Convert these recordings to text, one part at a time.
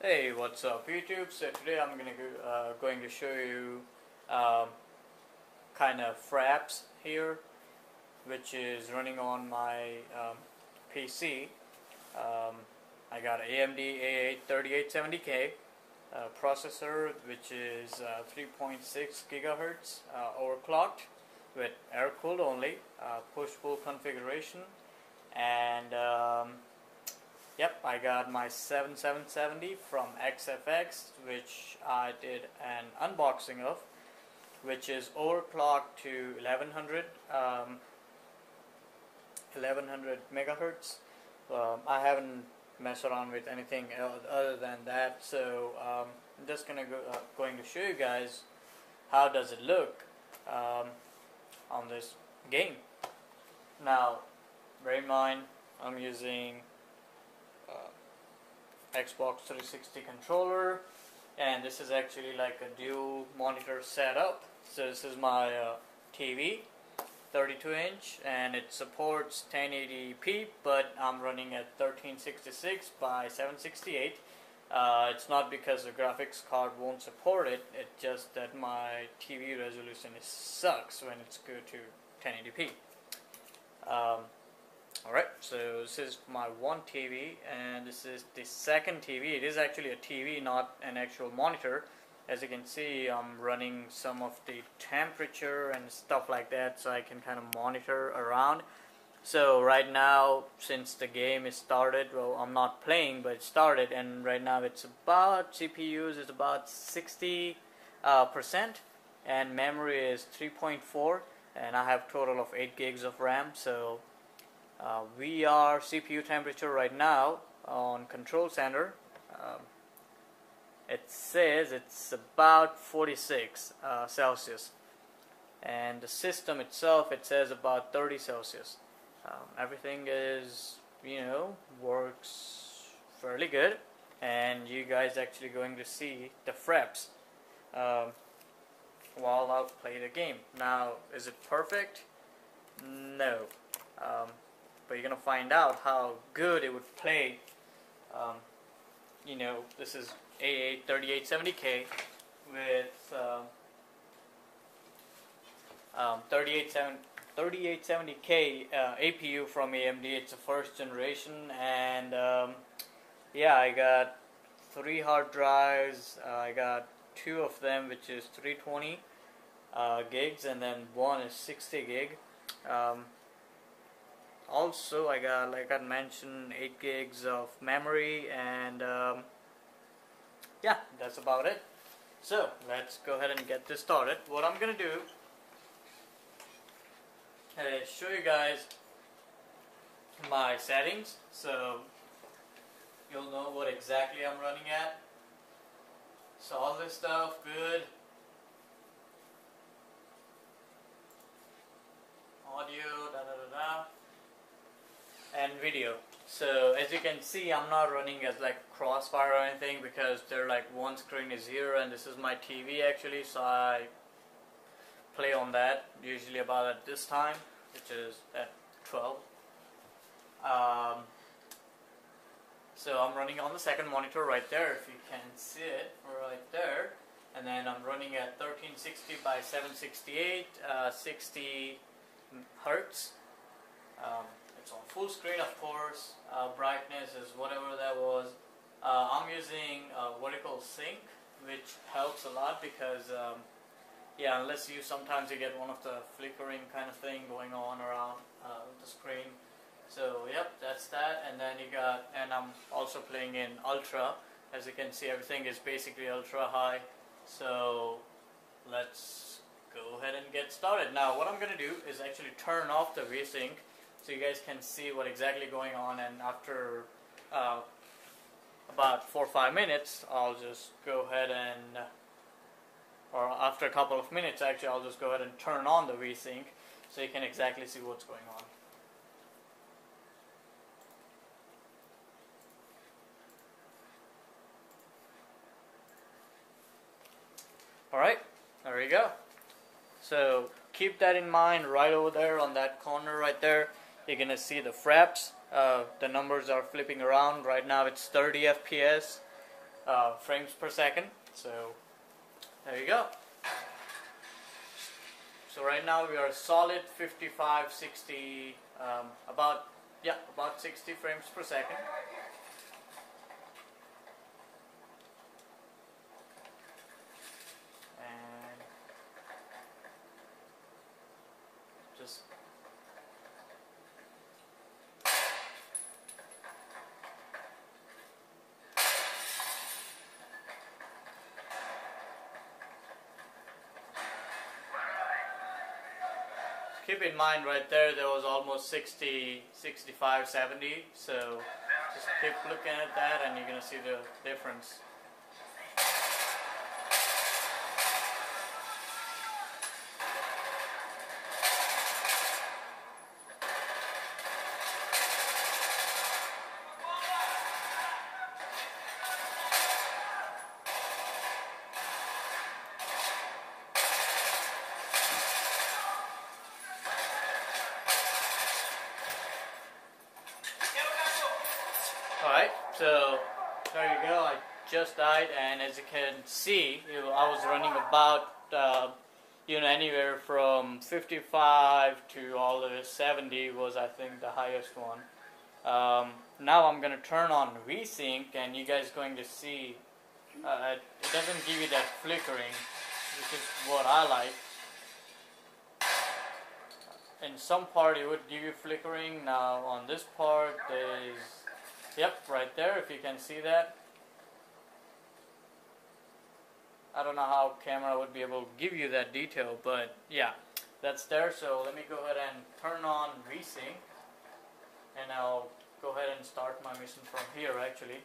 Hey, what's up YouTube? So today I'm going to show you kind of fraps here, which is running on my PC. I got AMD A8 3870K processor, which is 3.6 gigahertz overclocked with air cooled only, push-pull configuration, and yep, I got my 7770 from XFX, which I did an unboxing of, which is overclocked to 1100 megahertz. I haven't messed around with anything other than that, so I'm just going to show you guys how does it look on this game. Now, bear in mind, I'm using Xbox 360 controller, and this is actually like a dual monitor setup. So this is my TV, 32-inch, and it supports 1080p, but I'm running at 1366 by 768. It's not because the graphics card won't support it, it's just that my TV resolution sucks when it's good to 1080p. Alright, so this is my one TV, and this is the second TV. It is actually a TV, not an actual monitor. As you can see, I'm running some of the temperature and stuff like that, so I can kind of monitor around. So right now, since the game is started, well, I'm not playing, but it started, and right now it's about, CPUs is about 60%, and memory is 3.4, and I have total of 8 gigs of RAM. So we are CPU temperature right now on Control Center. It says it's about 46 Celsius, and the system itself, it says about 30 Celsius. Everything is, works fairly good, and you guys actually going to see the fraps while I play the game. Now, is it perfect? No. But you're gonna find out how good it would play. This is A8 3870K with 3870K APU from AMD. It's a first generation, and yeah, I got 3 hard drives. I got 2 of them, which is 320 gigs, and then one is 60 gig. Also, I got, like I mentioned, 8 gigs of memory, and yeah, that's about it. So let's go ahead and get this started. What I'm gonna do is show you guys my settings, so you'll know what exactly I'm running at. So all this stuff good. Audio, and video. So as you can see, I'm not running as like Crossfire or anything, because they're like one screen is here, and this is my TV actually, so I play on that usually about at this time, which is at 12. So I'm running on the second monitor right there, if you can see it right there, and then I'm running at 1360 by 768, 60 hertz. It's on full screen, of course. Brightness is whatever that was. I'm using vertical sync, which helps a lot, because yeah, unless sometimes you get one of the flickering kind of thing going on around the screen. So yep, that's that. And then and I'm also playing in ultra. As you can see, everything is basically ultra high. So let's go ahead and get started. Now what I'm gonna do is actually turn off the VSync, so you guys can see what exactly going on, and after about 4 or 5 minutes, I'll just go ahead and, or after a couple of minutes actually, I'll just go ahead and turn on the VSync, so you can exactly see what's going on. Alright, there you go. So keep that in mind. Right over there on that corner right there, you're gonna see the fraps. The numbers are flipping around. Right now it's 30 FPS. frames per second. So there you go. So right now we are solid 55, 60, about 60 frames per second. And just keep in mind right there was almost 60, 65, 70, so just keep looking at that and you're going to see the difference. Alright, so there you go. I just died, and as you can see, I was running about anywhere from 55 to all the way 70 was, I think, the highest one. Now I'm going to turn on VSync, and you guys going to see it doesn't give you that flickering, which is what I like. In some part it would give you flickering. Now on this part there is, yep, right there, if you can see that. I don't know how camera would be able to give you that detail, but yeah, that's there. So let me go ahead and turn on VSync, and I'll go ahead and start my mission from here actually.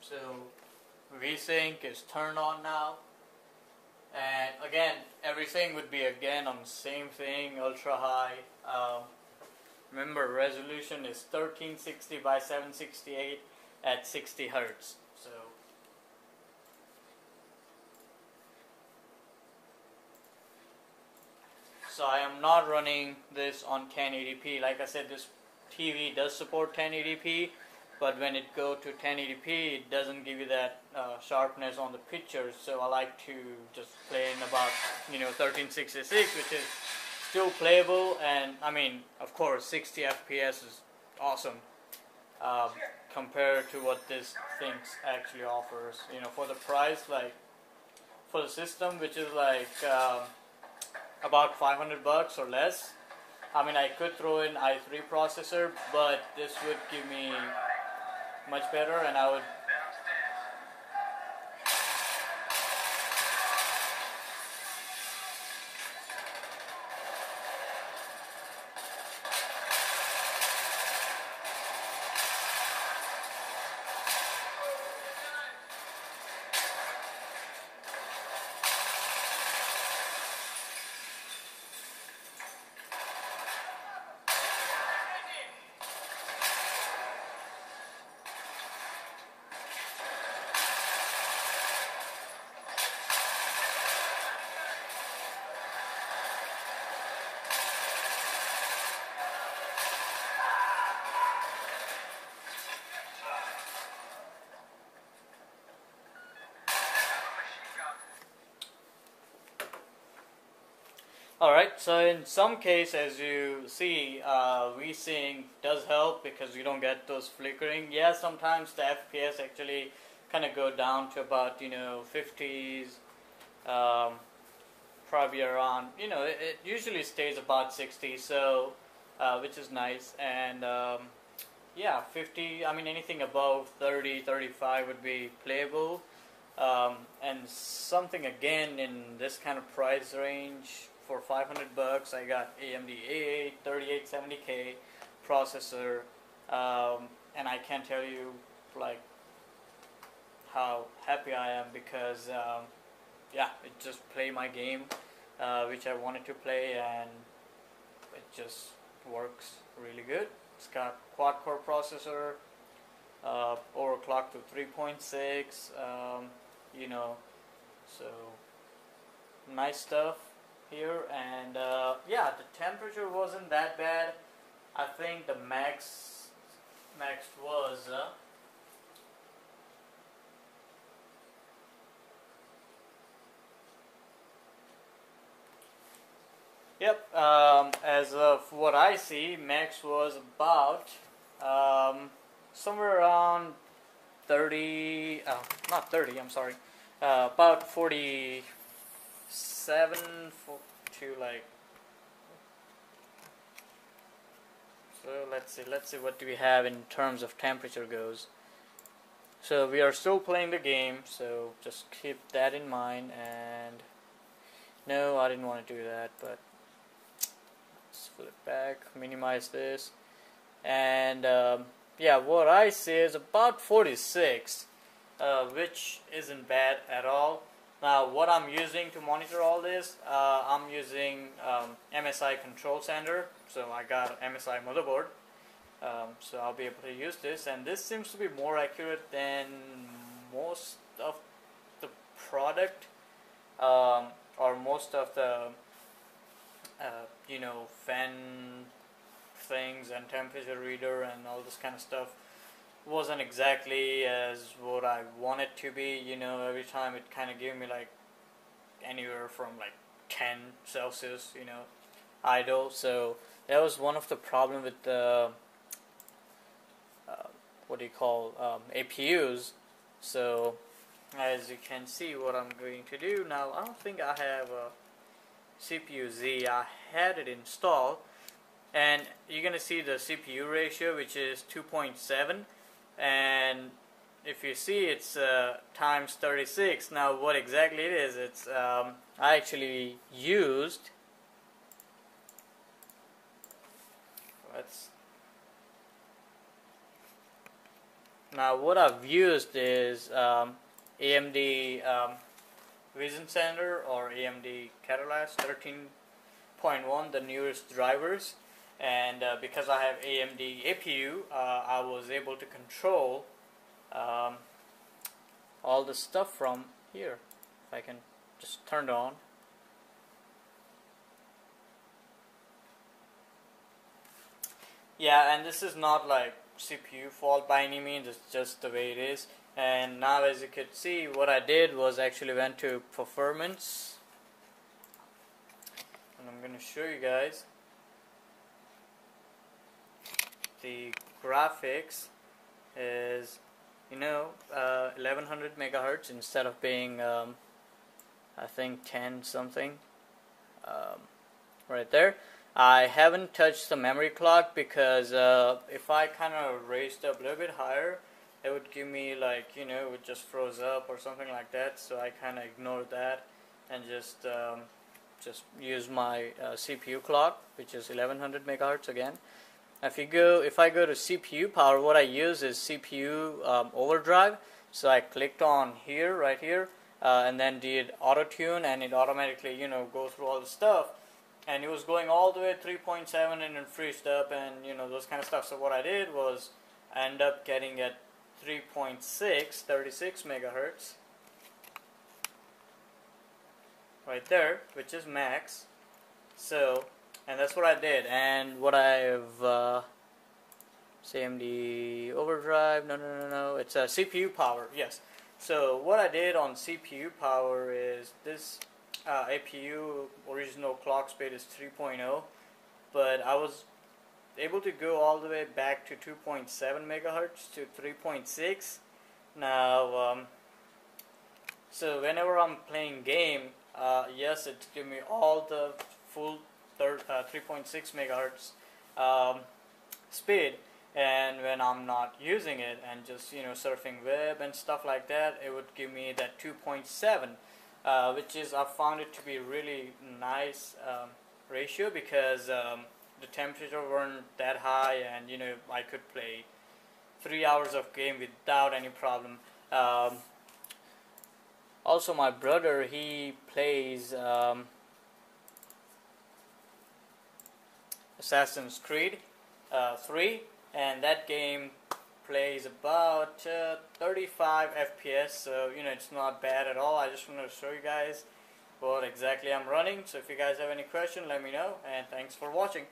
So VSync is turned on now. And again, everything would be again on the same thing, ultra high. Remember, resolution is 1360 by 768 at 60 Hertz. So I am not running this on 1080p. Like I said, this TV does support 1080p, but when it go to 1080p, it doesn't give you that sharpness on the pictures. So I like to just play in about 1366, which is still playable. And I mean, of course, 60 FPS is awesome compared to what this thing actually offers. For the price, like for the system, which is like about $500 or less. I mean, I could throw in i3 processor, but this would give me much better, and I would Alright, so in some case, as you see, VSync does help because you don't get those flickering. Yeah, sometimes the FPS actually kind of go down to about 50s, probably around, it usually stays about 60, so which is nice. And yeah, 50, I mean anything above 30, 35 would be playable. And something again in this kind of price range, for $500, I got AMD A8 3870K processor, and I can't tell you like how happy I am because yeah, it just play my game which I wanted to play, and it just works really good. It's got quad-core processor, overclocked to 3.6, so nice stuff here. And yeah, the temperature wasn't that bad. I think the max was yep, as of what I see, max was about somewhere around 30, not 30, I'm sorry, about 47 to like, so let's see what do we have in terms of temperature goes. So we are still playing the game, so just keep that in mind. And no, I didn't want to do that, but let's flip back, minimize this, and yeah, what I see is about 46, which isn't bad at all. Now, what I'm using to monitor all this, I'm using MSI control center, so I got MSI motherboard, so I'll be able to use this, and this seems to be more accurate than most of the product, or most of the fan things and temperature reader and all this kind of stuff wasn't exactly as what I want it to be. Every time it kind of gave me like anywhere from like 10 Celsius, idle. So that was one of the problem with the APUs. So as you can see, what I'm going to do now, I don't think I have a CPU Z. I had it installed, and you're gonna see the CPU ratio, which is 2.7, and if you see, it's times 36. Now what exactly it is, it's I actually used, now what I've used is AMD Vision Center or AMD Catalyst 13.1, the newest drivers. And because I have AMD APU, I was able to control all the stuff from here. If I can just turn it on. Yeah, and this is not like CPU fault by any means, it's just the way it is. And now, as you could see, what I did was actually went to performance, and I'm going to show you guys. The graphics is 1100 megahertz instead of being I think 10 something, right there. I haven't touched the memory clock because if I kind of raised up a little bit higher, it would give me like, it would just froze up or something like that. So I kind of ignored that and just use my CPU clock, which is 1100 megahertz again. If I go to CPU power, what I use is CPU overdrive. So I clicked on here, right here, and then did auto tune, and it automatically go through all the stuff. And it was going all the way 3.7 and it freezed up and those kind of stuff. So what I did was end up getting at 3.6, 36 megahertz right there, which is max. So, and that's what I did. And what I've AMD overdrive, no, it's a CPU power, yes. So what I did on CPU power is this APU original clock speed is 3.0, but I was able to go all the way back to 2.7 megahertz to 3.6. Now, so whenever I'm playing game, yes, it's giving me all the full 3.6 megahertz speed, and when I'm not using it and just surfing web and stuff like that, it would give me that 2.7, which is, I found it to be really nice ratio, because the temperature weren't that high, and I could play 3 hours of game without any problem. Also, my brother, he plays Assassin's Creed 3, and that game plays about 35 FPS, so it's not bad at all. I just wanted to show you guys what exactly I'm running. So if you guys have any question, let me know, and thanks for watching.